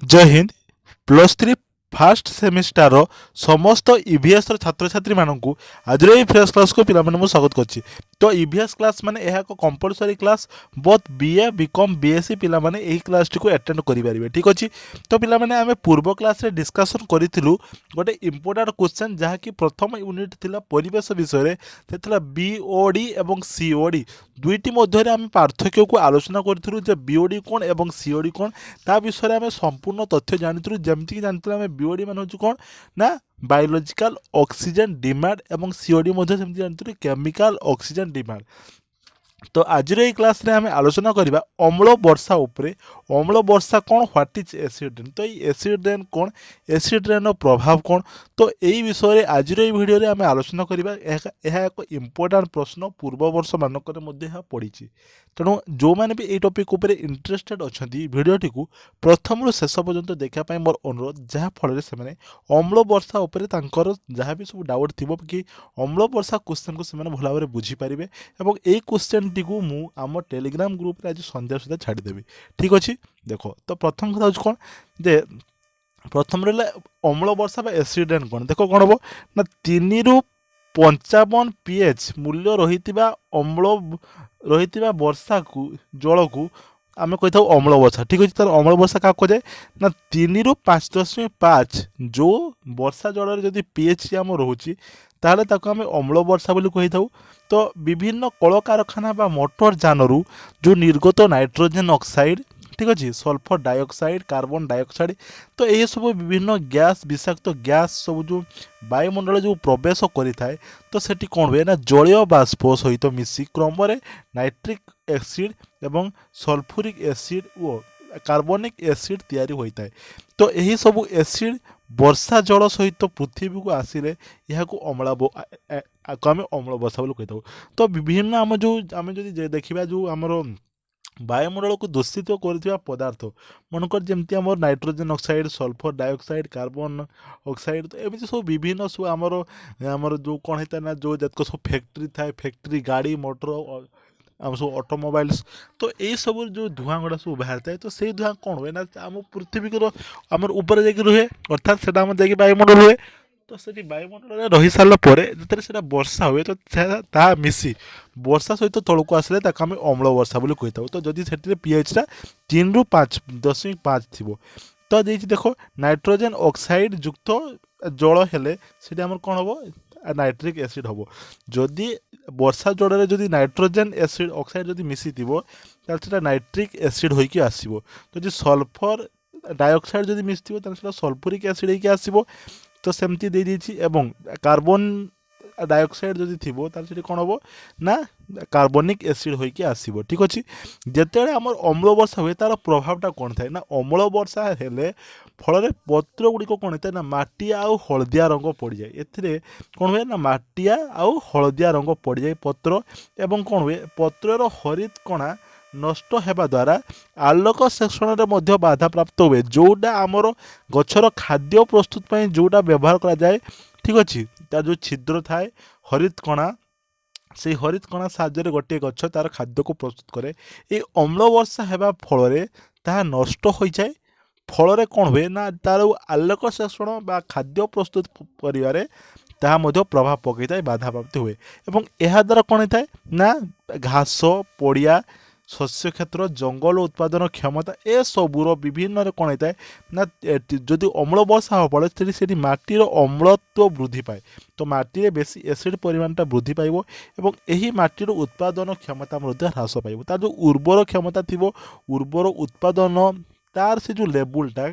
जय Hind +3 fast semester समस्त EVS छात्र छात्री मानू आज फ्रेश क्लास को पिला माने स्वागत करछि। तो इवीएस क्लास माने यह एक compulsory class both BA BCom BSc पिला माने एही क्लास टी को अटेंड करि परिबे। ठीक अछि। तो पिला माने आमे पूर्व क्लास रे डिस्कशन करिथिलु गोटे इंपोर्टेंट क्वेश्चन जहा कि प्रथम यूनिट थिला परिवेश विषय रे थिला बीओडी एवं सीओडी दुईटी मध्य रे आमे पार्थक्य को आलोचना करिथिलु जे बीओडी कोन एवं सीओडी कोन ता विषय आम संपूर्ण तथ्य जानी जमीक जानी आम बीओडी मान हूँ कौन ना बायोलॉजिकल ऑक्सीजन डिमांड एवं सीओडी जानी केमिकल ऑक्सीजन डिमांड। तो आज क्लास रे आम आलोचना करवा अम्ल वर्षा उपरे। अम्ल वर्षा कौन व्हाट इज एसिड रेन। तो ये एसिड रेन कौन एसिड रेन प्रभाव कौन तो यही विषय आज भिडियो आम आलोचना करवा। यह एक इम्पोर्टाट प्रश्न पूर्व वर्ष मानक पड़ी। तेणु जो मैंने भी ये टॉपिक उपर इंटरेस्टेड अच्छा भिडियोटी को प्रथम रु शेष पर्यंत देखापी मोर अनुरोध जहाँफल से अम्ल वर्षा उपर जहाँ भी सब डाउट थी कि अम्ल वर्षा क्वेश्चन को भल भाव में बुझीपारे और यही क्वेश्चन टी को मु आम टेलीग्राम ग्रुप रे आज संध्या सुधा छाड़देवी। ठीक अच्छे। देख तो प्रथम कथा हूँ कौन जे प्रथम रहा अम्ल वर्षा बा एसिड रेन कौन देख कौन हम ना 3 रु 55 pH मूल्य रही अम्ल रही वर्षा को जल को आम कही था अम्ल वर्षा। ठीक अच्छे। तार अम्ल वर्षा क्या कहुए ना 3 रु 5.5 जो वर्षा जल जदि pH आम रोचे ताहले ताको आम अम्ल वर्षा बोली कही था। तो विभिन्न कल कारखाना बा मोटर जानरू जो निर्गत नाइट्रोजेन ऑक्साइड ठीक अच्छे सल्फर डाइऑक्साइड कार्बन डाइऑक्साइड तो ये सब विभिन्न गैस विषाक्त गैस सब जो वायुमंडल जो प्रवेश करें तो सेठी कौन हुए ना जलीय बाष्प सहित मिसी क्रम नाइट्रिक एसिड एवं सल्फ्यूरिक एसिड और कार्बनिक एसिड तैयारी होता है। तो यही सब एसिड वर्षा जल सहित पृथ्वी को आसिले यह अम्ला आम अम्ल वर्षा बोली कही। तो विभिन्न आम जो आम जो देखा जो आमर वायुमंडल को दूषित कर पदार्थ मनकर जमती आम nitrogen oxide sulphur dioxide carbon oxide तो एमती सब विभिन्न सब आमर आमर जो कौन होता है ना जो जतक सब फैक्ट्री थाए फैक्ट्री गाड़ी मोटर आम सब ऑटोमोबाइल्स तो यही सब जो धुआं गुड़ा सब बाहर थाए तो से धुआं कौन हुए ना आम पृथ्वी को आमर ऊपर जाकि रुहे अर्थात से जाकि वायुमंडल हुए तो से वायुमंडल रही सारापर जो वर्षा हुए तो मिसी वर्षा सहित तौक आसे आम अम्ल वर्षा बोली कही था। तो जदि से pH टा 3 रु 5.5 थी तो देख नाइट्रोजेन ऑक्साइड युक्त जल हेले से कौन हम नाइट्रिक एसिड हम जदि वर्षा जल जदि नाइट्रोजेन एसिड ऑक्साइड जदि मिसी थोड़ा नाइट्रिक एसिड होइकी आसीबो। जदि सल्फर डाइऑक्साइड जदि मिसी थो सल्फ्यूरिक एसिड होइकी आसीबो। तो सेमती दे दीची एवं कार्बन डाइऑक्साइड जदि थी तार कौन हम ना कार्बनिक एसिड होइकी आसीबो। ठीक अच्छे। जिते आम अम्ल वर्षा हुए तार प्रभावटा कौन थाए ना अम्ल वर्षा हेले फल पत्र गुड़िक कौन होता है ना माटिया आउ हलदिया रंग पड़ जाए। एथिरे कौन हुए ना माटिया आउ हलदिया रंग पड़ जाए पत्र एवं कौन हुए पत्रर हरित कणा नष्ट होगा द्वारा आलोक सेक्षण में बाधा प्राप्त हुए जोटा आमर गचर खाद्य प्रस्तुत पर जोटा व्यवहार करा जाए। ठीक अच्छे। तार जो छिद्र थाए हरित कणा से हरित कणा साहाय्य गोटे गछ तार खाद्य को प्रस्तुत करे ये अम्ल वर्षा होगा फल ताहा नष्ट हो जाए। फल कौन हुए ना तार आलोक सेक्षण बा खाद्य प्रस्तुत करिवारे ताहा मध्य प्रभाव पकई था बाधा प्राप्ति हुए और यह द्वारा कौन होता है ना घास पड़िया शस्य क्षेत्र जंगल उत्पादन क्षमता ए सबूर विभिन्न कौन होता है ना जदि अम्ल वर्षा हो पड़े से माटीर अम्लत्व वृद्धि पाए तो माटी बेसी एसिड परिमाणटा वृद्धि पाइब और यही माटीर उत्पादन क्षमता ह्रास पाइब तार जो उर्वर क्षमता थी उर्वर उत्पादन तार से जो लेवलटा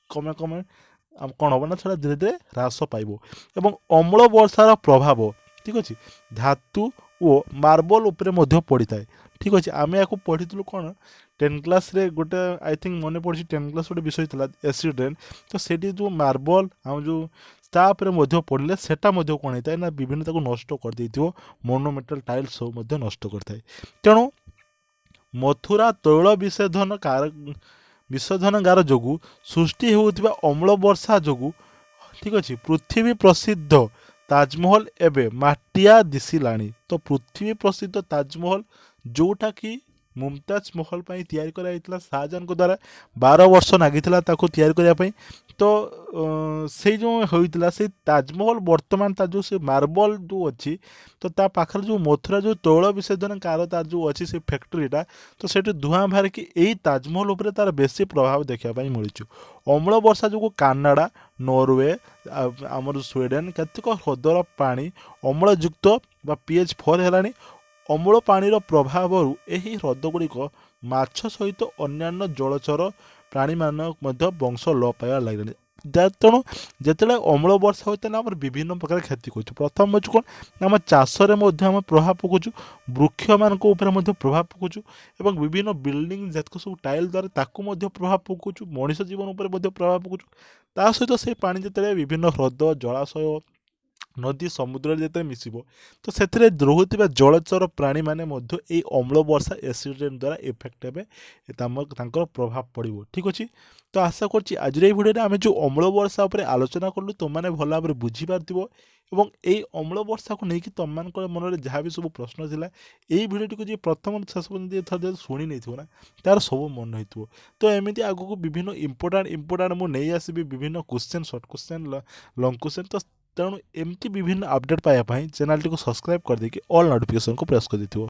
कमे कमे कौन हम ना छड़ा धीरे धीरे ह्रास पाइब और अम्ल वर्षार प्रभाव ठीक अच्छे धातु और मार्बल उपरे पड़ी था। ठीक अच्छे। आम या पढ़ी कौन 10 क्लास रे गोटे आई थिंक मन पड़ी 10 क्लास गोटे विषय था एसिड रेन तो से जो मार्बल आम जो तापर पड़े सेटा कौन होता है ना विभिन्न नष्ट कर देथिबो मोनोमेटल टाइल्स सब नष्ट करता है। तेणु मथुरा तैल विशोधनगार जो सृष्टि होउथिबा अम्ल वर्षा जो ठीक अच्छे पृथ्वी प्रसिद्ध ताजमहल एवं माटिया दिशिलाणी। तो पृथ्वी प्रसिद्ध ताजमहल जोटा कि ମୁମତାଜ ମହଲ ପାଇଁ ତିଆରି କରାଯାଇଥିଲା ଶାହଜାହାନଙ୍କ ଦ୍ୱାରା 12 ବର୍ଷ ଲାଗିଥିଲା ତାକୁ ତିଆରି କରିବା ପାଇଁ। ତ ସେଇ ଯେଉଁ ହୋଇଥିଲା ସେଇ ତାଜମହଲ ବର୍ତ୍ତମାନ ତା ଯେଉଁ ସେ ମାର୍ବଲ ଯେଉଁ ଅଛି ତ ତା ପାଖରେ ଯେଉଁ ମଥୁରା ଯେଉଁ ତୈଳ ବିଶୋଧନ କାର ତାର ଯେଉଁ ଅଛି ସେ ଫ୍ୟାକ୍ଟ୍ରିଟା ତ ସେଠି ଧୂଆଁ ବାହାରିକି ଏଇ ତାଜମହଲ ଉପରେ ତାର ବେଶୀ ପ୍ରଭାବ ଦେଖିବା ପାଇଁ ମିଳୁଛି। ଅମ୍ଳ ବର୍ଷା ଯୋଗୁଁ କାନାଡ଼ା, ନରୱେ, ଆମର ସ୍ୱିଡେନ କେତେକ ହ୍ରଦର ପାଣି ଅମ୍ଳଯୁକ୍ତ ବା PH4 ହେଲାଣି। ଅମ୍ଳ ପାଣିର ପ୍ରଭାବରୁ ଏହି ହ୍ରଦଗୁଡ଼ିକ ମାଛ ସହିତ ଅନ୍ୟାନ୍ୟ ଜଳଚର ପ୍ରାଣୀମାନ ମଧ୍ୟ ବଂଶ ଲୋପ ପାଇବାରେ ଲାଗିଲାଣି। ତେଣୁ ଯେତେବେଳେ ଅମ୍ଳ ବର୍ଷା ହୋଇଥାଏ ନା ଆମର ବିଭିନ୍ନ ପ୍ରକାର କ୍ଷତି କରୁଛୁ। ପ୍ରଥମ ହେଉଛି କ'ଣ ନା ଆମ ଚାଷରେ ମଧ୍ୟ ଆମେ ପ୍ରଭାବ ପକାଉଛୁ, ବୃକ୍ଷମାନଙ୍କ ଉପରେ ମଧ୍ୟ ପ୍ରଭାବ ପକାଉଛୁ ଏବଂ ବିଭିନ୍ନ ବିଲ୍ଡିଂ ଯେତିକ ସବୁ ଟାଇଲ୍ ଦ୍ୱାରା ତାକୁ ମଧ୍ୟ ପ୍ରଭାବ ପକାଉଛୁ, ମଣିଷ ଜୀବନ ଉପରେ ମଧ୍ୟ ପ୍ରଭାବ ପକାଉଛୁ। ତା ସହିତ ସେଇ ପାଣି ଯେତେବେଳେ ବିଭିନ୍ନ ହ୍ରଦ, ଜଳାଶୟ, ନଦୀ, ସମୁଦ୍ରରେ ଯେତେବେଳେ ମିଶିବ ତ ସେଥିରେ ରହୁଥିବା ଜଳଚର ପ୍ରାଣୀମାନେ ମଧ୍ୟ ଏଇ ଅମ୍ଳ ବର୍ଷା ଏସିଡ୍ ରେନ୍ ଦ୍ୱାରା ଇଫେକ୍ଟ ହେବେ, ତାଙ୍କର ପ୍ରଭାବ ପଡ଼ିବ। ଠିକ୍ ଅଛି, ତ ଆଶା କରୁଛି ଆଜିର এই ଭିଡ଼ିଓରେ ଆମେ ଯେଉଁ ଅମ୍ଳ ବର୍ଷା ଉପରେ ଆଲୋଚନା କଲୁ ତୁମମାନେ ଭଲ ଭାବରେ ବୁଝିପାରିଥିବ ଏବଂ ଏଇ ଅମ୍ଳ ବର୍ଷାକୁ ନେଇକି ତୁମମାନଙ୍କର ମନରେ ଯାହା ବି ସବୁ ପ୍ରଶ୍ନ ଥିଲା ଏଇ ଭିଡ଼ିଓଟିକୁ ଯିଏ ପ୍ରଥମରୁ ଶେଷ ପର୍ଯ୍ୟନ୍ତ ଥରେ ଶୁଣି ନେଇଥିବ ନା ତାର ସବୁ ମନେ ହେଇଥିବ। ତ ଏମିତି ଆଗକୁ ବିଭିନ୍ନ ଇମ୍ପୋର୍ଟାଣ୍ଟ ମୁଁ ନେଇ ଆସିବି ବିଭିନ୍ନ question, short question, long question. ତ ତେଣୁ ଏମିତି ବିଭିନ୍ନ ଅପଡ଼େଟ୍ ପାଇବା ପାଇଁ ଚ୍ୟାନେଲଟିକୁ ସବସ୍କ୍ରାଇବ୍ କରିଦେଇକି ଅଲ୍ ନୋଟିଫିକେସନ୍କୁ ପ୍ରେସ୍ କରିଦେଇଥିବ।